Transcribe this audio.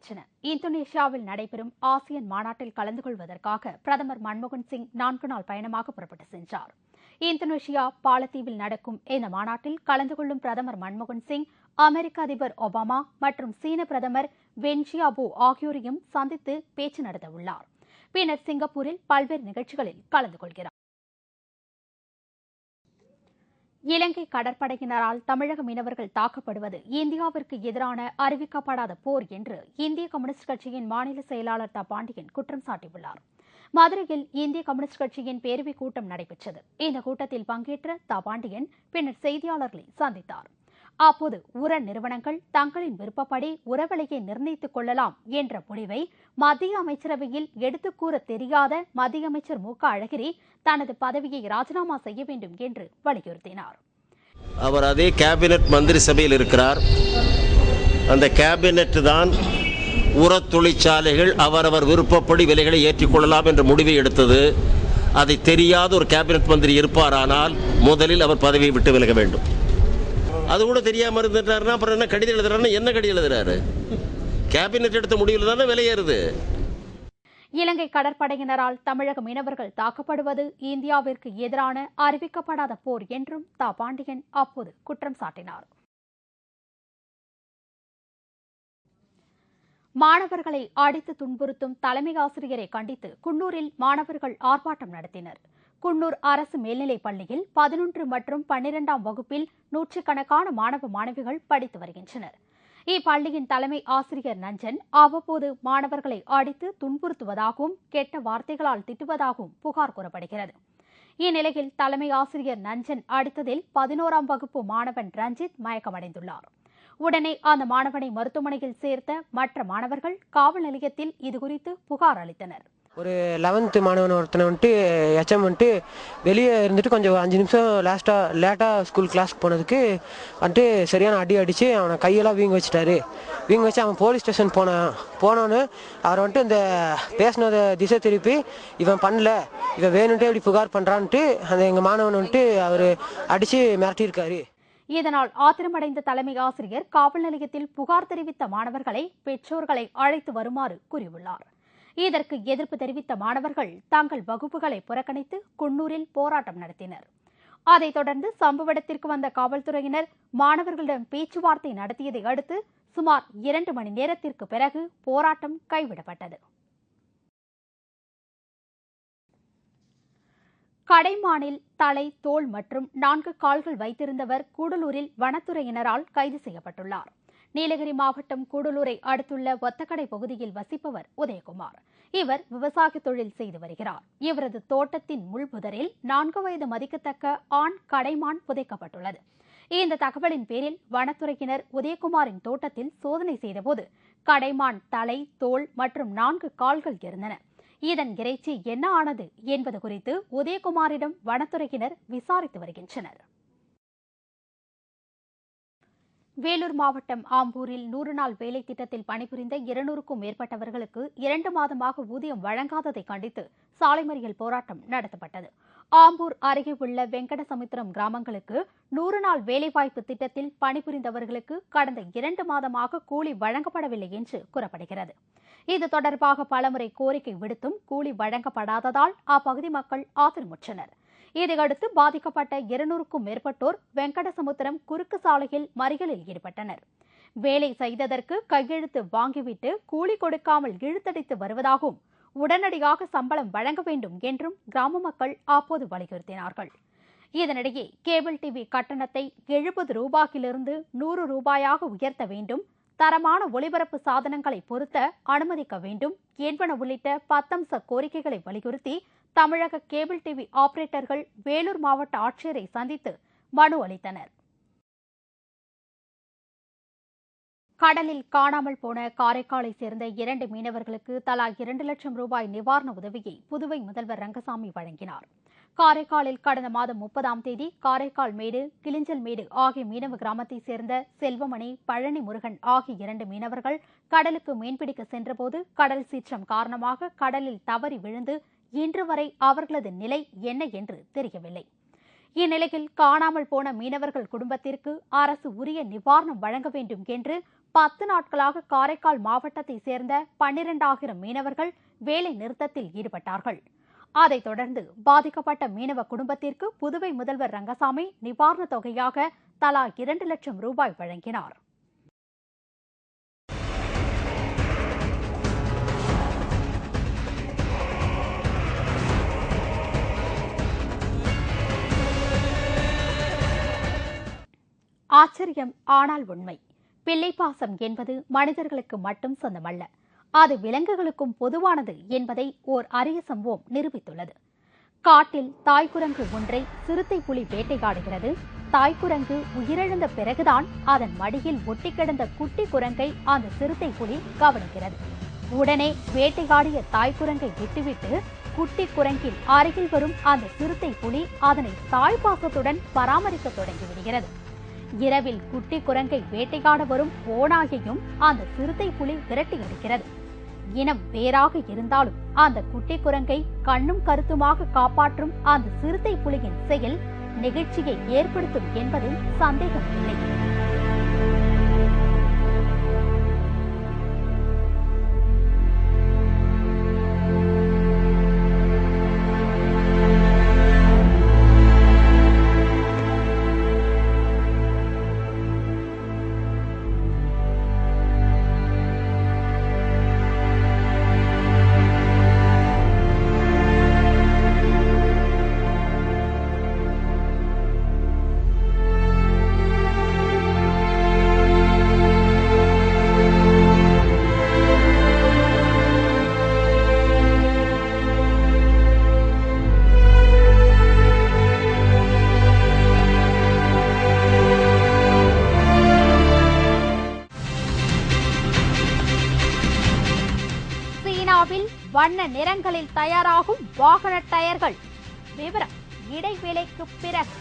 வருகின்றன. இந்தோனேஷியாவில் நடைபெறும் ஆசியன் மாநாட்டில் கலந்து கொள்வதற்காக பிரதமர் மன்மோகன் சிங் 4 நாள் பயணமாக புறப்பட்டு சென்றார். இந்தோனேஷியா பாலத்தீவில் நடக்கும் இந்த மாநாட்டில் கலந்து கொள்ளும் பிரதமர் மன்மோகன் சிங் அமெரிக்க அதிபர் ஒபாமா மற்றும் சீன பிரதமர் வென் ஜியாபோ ஆகியோரையும் சந்தித்து பேச்சு நடத்தவுள்ளார். பின்னர் சிங்கப்பூரில் பல்வேறு நிகழ்ச்சிகளில் கலந்து கொள்கிறார். இலங்கை கடற்படையினரால் தமிழக மீனவர்கள் தாக்கப்படுவது இந்தியாவிற்கு எதிரான அறிவிக்கப்படாத போர் என்று இந்திய கம்யூனிஸ்ட் கட்சியின் மாநில செயலாளர் தா பாண்டியன் குற்றம் சாட்டியுள்ளார். மதுரையில் இந்திய கம்யூனிஸ்ட் கட்சியின் பேரவைக் கூட்டம் நடைபெற்றது. இந்த கூட்டத்தில் பங்கேற்ற தா பாண்டியன் பின்னர் செய்தியாளர்களை சந்தித்தார். அப்போது உர நிறுவனங்கள் தங்களின் விருப்பப்படி உரவிலையை நிர்ணயித்துக் கொள்ளலாம் என்ற முடிவை மத்திய அமைச்சரவையில் எடுத்துக் கூற தெரியாத மத்திய அமைச்சர் மு க அழகிரி தனது பதவியை ராஜினாமா செய்ய வேண்டும் என்று வலியுறுத்தினார். அவர் அதே கேபினெட் மந்திரி சபையில் இருக்கிறார். அந்த கேபினெட் தான் உர தொழிற்சாலைகள் அவரவர் விருப்பப்படி விலைகளை ஏற்றிக்கொள்ளலாம் என்ற முடிவை எடுத்தது. அதை தெரியாத ஒரு கேபினெட் மந்திரி இருப்பாரானால் முதலில் அவர் பதவியை விட்டு விலக வேண்டும். அது கூட தெரியாம இருந்துட்டாருன்னா அப்புறம் என்ன கடிதம் எழுதுறாருன்னா என்ன கடிதம் எழுதுறாரு? கேபினெட் எடுத்த முடிவில் தானே விலையேறுது. இலங்கை கடற்படையினரால் தமிழக மீனவர்கள் தாக்கப்படுவது இந்தியாவிற்கு எதிரான அறிவிக்கப்படாத போர் என்றும் தா பாண்டியன் அப்போது குற்றம் சாட்டினார். மாணவர்களை அடித்து துன்புறுத்தும் தலைமை ஆசிரியரை கண்டித்து குன்னூரில் மாணவர்கள் ஆர்ப்பாட்டம் நடத்தினர். குன்னூர் அரசு மேல்நிலைப் பள்ளியில் 11 மற்றும் 12ஆம் வகுப்பில் நூற்றுக்கணக்கான மாணவ மாணவிகள் படித்து வருகின்றனர். இப்பள்ளியின் தலைமை ஆசிரியர் நஞ்சன் அவ்வப்போது மாணவர்களை அடித்து துன்புறுத்துவதாகவும் கெட்ட வார்த்தைகளால் திட்டுவதாகவும் புகார் கூறப்படுகிறது. இந்நிலையில் தலைமை ஆசிரியர் நஞ்சன் அடித்ததில் 11ஆம் வகுப்பு மாணவன் ரஞ்சித் மயக்கமடைந்துள்ளார். உடனே அந்த மாணவனை மருத்துவமனையில் சேர்த்த மற்ற மாணவர்கள் காவல் நிலையத்தில் இதுகுறித்து புகார் அளித்தனர். ஒரு 11th மாணவன் ஒருத்தனை வந்துட்டு எச்எம் வந்துட்டு வெளியே இருந்துட்டு கொஞ்சம் 5 நிமிஷம் லேட்டாக ஸ்கூல் கிளாஸ்க்கு போனதுக்கு வந்துட்டு சரியான அடி அடித்து அவனை கையெல்லாம் வீங்க வச்சுட்டாரு. வீங்க வச்சு அவன் போலீஸ் ஸ்டேஷன் போனோன்னு அவர் வந்துட்டு இந்த பேசினதை திசை திருப்பி இவன் பண்ணல, இவன் வேணுன்ட்டு இப்படி புகார் பண்ணுறான்ட்டு அந்த எங்கள் மாணவன் வந்துட்டு அவர் அடித்து மிரட்டியிருக்காரு. இதனால் ஆத்திரமடைந்த தலைமை ஆசிரியர் காவல் நிலையத்தில் புகார் தெரிவித்த மாணவர்களை பெற்றோர்களை அழைத்து வருமாறு கூறியுள்ளார். இதற்கு எதிர்ப்பு தெரிவித்த மாணவர்கள் தங்கள் வகுப்புகளை புறக்கணித்து குன்னூரில் போராட்டம் நடத்தினர். அதைத் தொடர்ந்து சம்பவ இடத்திற்கு வந்த காவல்துறையினர் மாணவர்களிடம் பேச்சுவார்த்தை நடத்தியதை அடுத்து சுமார் 2 மணி நேரத்திற்கு பிறகு போராட்டம் கைவிடப்பட்டது. கடைமானில் தலை, தோள் மற்றும் 4 கால்கள் வைத்திருந்தவர் கூடலூரில் வனத்துறையினரால் கைது செய்யப்பட்டுள்ளார். நீலகிரி மாவட்டம் கூடலூரை அடுத்துள்ள ஒத்தக்கடை பகுதியில் வசிப்பவர் உதயகுமார். இவர் விவசாய தொழில் செய்து வருகிறார். இவரது தோட்டத்தின் முள்புதரில் 4 வயது மதிக்கத்தக்க ஆண் கடைமான் புதைக்கப்பட்டுள்ளது. இந்த தகவலின் பேரில் வனத்துறையினர் உதயகுமாரின் தோட்டத்தில் சோதனை செய்தபோது கடைமான் தலை, தோள் மற்றும் 4 கால்கள் இருந்தன. இதன் இறைச்சி என்ன ஆனது என்பது குறித்து உதயகுமாரிடம் வனத்துறையினர் விசாரித்து வருகின்றனர். வேலூர் மாவட்டம் ஆம்பூரில் 100 நாள் வேலை திட்டத்தில் பணிபுரிந்த 200க்கும் மேற்பட்டவர்களுக்கு 2 மாதமாக ஊதியம் வழங்காததை கண்டித்து சாலை மறியல் போராட்டம் நடத்தப்பட்டது. ஆம்பூர் அருகே உள்ள வெங்கடசமுத்திரம் கிராமங்களுக்கு 100 நாள் வேலைவாய்ப்பு திட்டத்தில் பணிபுரிந்தவர்களுக்கு கடந்த 2 மாதமாக கூலி வழங்கப்படவில்லை என்று கூறப்படுகிறது. இது தொடர்பாக பலமுறை கோரிக்கை விடுத்தும் கூலி வழங்கப்படாததால் அப்பகுதி மக்கள் ஆத்திரமுற்றனர். இதையடுத்து பாதிக்கப்பட்ட 200க்கும் மேற்பட்டோர் வெங்கடசமுத்திரம் குறுக்கு சாலையில் மறியலில் ஈடுபட்டனர். வேலை செய்ததற்கு கையெழுத்து வாங்கிவிட்டு கூலி கொடுக்காமல் இழுத்தடித்து வருவதாகவும் உடனடியாக சம்பளம் வழங்க வேண்டும் என்றும் கிராம மக்கள் அப்போது வலியுறுத்தினார்கள். இதனிடையே கேபிள் டிவி கட்டணத்தை 70 ரூபாயிலிருந்து 100 ரூபாயாக உயர்த்த வேண்டும், தரமான ஒளிபரப்பு சாதனங்களை பொருத்த அனுமதிக்க வேண்டும் என்பன உள்ளிட்ட 10 அம்ச கோரிக்கைகளை வலியுறுத்தி தமிழக கேபிள் டிவி ஆபரேட்டர்கள் வேலூர் மாவட்ட ஆட்சியரை சந்தித்து மனு அளித்தனர். கடலில் காணாமல் போன காரைக்காலை சேர்ந்த 2 மீனவர்களுக்கு தலா 2 லட்சம் ரூபாய் நிவாரண உதவியை புதுவை முதல்வர் ரங்கசாமி வழங்கினார். காரைக்காலில் கடந்த மாதம் 30ஆம் தேதி காரைக்கால் மேடு, கிளிஞ்சல் மேடு ஆகிய மீனவ கிராமத்தைச் சேர்ந்த செல்வமணி, பழனி முருகன் ஆகிய 2 மீனவர்கள் கடலுக்கு மீன்பிடிக்க சென்றபோது கடல் சீற்றம் காரணமாக கடலில் தவறி விழுந்து இன்று வரை அவர்களது நிலை என்ன என்று தெரியவில்லை. இந்நிலையில் காணாமல் போன மீனவர்கள் குடும்பத்திற்கு அரசு உரிய நிவாரணம் வழங்க வேண்டும் என்று 10 நாட்களாக காரைக்கால் மாவட்டத்தை சேர்ந்த 12,000 மீனவர்கள் வேலை நிறுத்தத்தில் ஈடுபட்டார்கள். அதைத் தொடர்ந்து பாதிக்கப்பட்ட மீனவ குடும்பத்திற்கு புதுவை முதல்வர் ரங்கசாமி நிவாரணத் தொகையாக தலா 2 லட்சம் ரூபாய் வழங்கினார். ஆச்சரியம், ஆனால் உண்மை. பிள்ளைப்பாசம் என்பது மனிதர்களுக்கு மட்டும் சொந்தமல்ல, அது விலங்குகளுக்கும் பொதுவானது என்பதை ஓர் அரிய சம்பவம் நிரூபித்துள்ளது. காட்டில் தாய்க்குரங்கு ஒன்றை சிறுத்தை புலி வேட்டையாடுகிறது. தாய்க்குரங்கு உயிரிழந்த பிறகுதான் அதன் மடியில் ஒட்டி கிடந்த குட்டி குரங்கை அந்த சிறுத்தை புலி கவனிக்கிறது. உடனே வேட்டையாடிய தாய்க்குரங்கை விட்டுவிட்டு குட்டி குரங்கின் அருகில் வரும் அந்த சிறுத்தை புலி அதனை தாய்ப்பாசத்துடன் பராமரிக்க தொடங்கிவிடுகிறது. இரவில் குட்டி குரங்கை வேட்டையாட வரும் ஓநாயையும் அந்த சிறுத்தை புலி விரட்டி அடிக்கிறது. இனம் வேறாக இருந்தாலும் அந்த குட்டி குரங்கை கண்ணும் கருத்துமாக காப்பாற்றும் அந்த சிறுத்தை புலியின் செயல் நெகிழ்ச்சியை ஏற்படுத்தும் என்பதில் சந்தேகமில்லை. சீனாவில் வண்ண நிறங்களில் தயாராகும் வாகன டயர்கள். விவரம் இடைவேளைக்கு பிறகு.